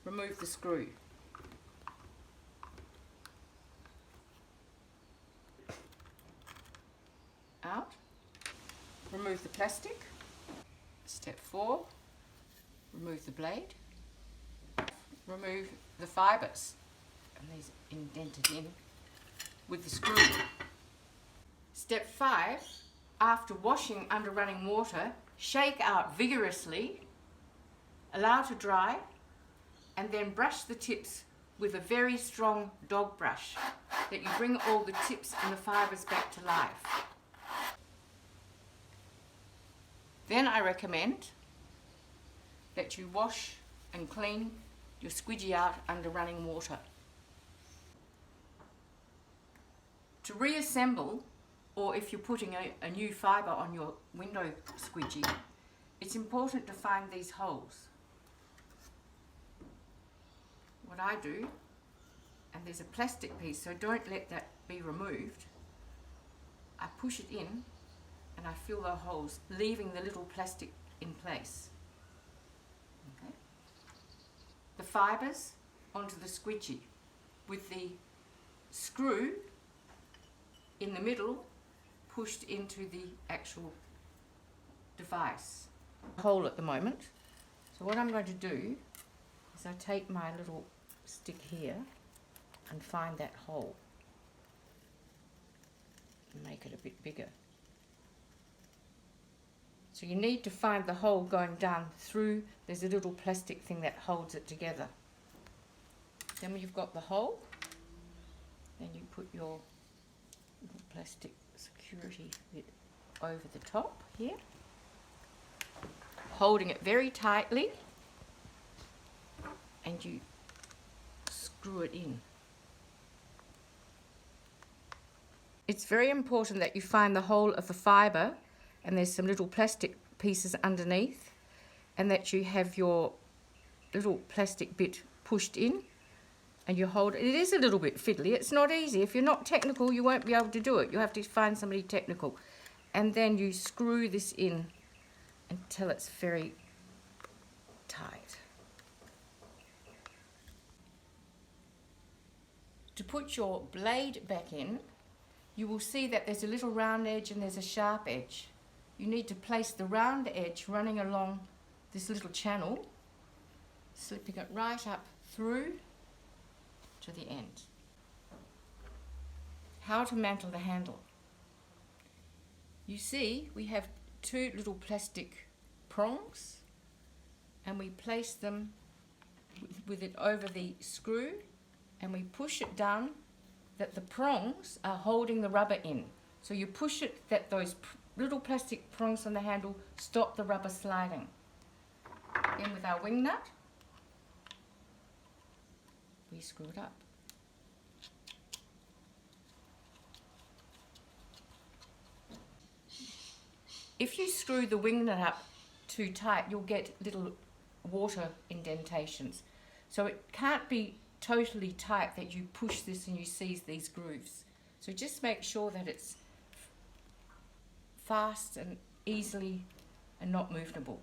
remove the screw. Out. Remove the plastic. Step 4, remove the blade. Remove the fibres, and these indented in with the screw. Step 5, after washing under running water, shake out vigorously, allow to dry, and then brush the tips with a very strong dog brush that you bring all the tips and the fibres back to life. Then I recommend that you wash and clean your squidgy out under running water. To reassemble, or if you're putting a new fibre on your window squidgy, it's important to find these holes. What I do, and there's a plastic piece, so don't let that be removed, I push it in and I fill the holes, leaving the little plastic in place. Okay. The fibres onto the squidgy with the screw in the middle pushed into the actual device. Hole at the moment. So what I'm going to do is I take my little stick here and find that hole and make it a bit bigger. So you need to find the hole going down through, there's a little plastic thing that holds it together. Then when you've got the hole, then you put your little plastic security bit over the top here, holding it very tightly, and you screw it in. It's very important that you find the hole of the fibre, and there's some little plastic pieces underneath, and that you have your little plastic bit pushed in and you hold it. It is a little bit fiddly, it's not easy. If you're not technical, you won't be able to do it. You have to find somebody technical. And then you screw this in until it's very tight. To put your blade back in, you will see that there's a little round edge and there's a sharp edge. You need to place the round edge running along this little channel, slipping it right up through to the end. How to mantle the handle. You see we have two little plastic prongs, and we place them with it over the screw, and we push it down that the prongs are holding the rubber in. So you push it that those little plastic prongs on the handle stop the rubber sliding. Then with our wing nut, we screw it up. If you screw the wing nut up too tight, you'll get little water indentations. So it can't be totally tight that you push this and you see these grooves. So just make sure that it's fast and easily and not movable.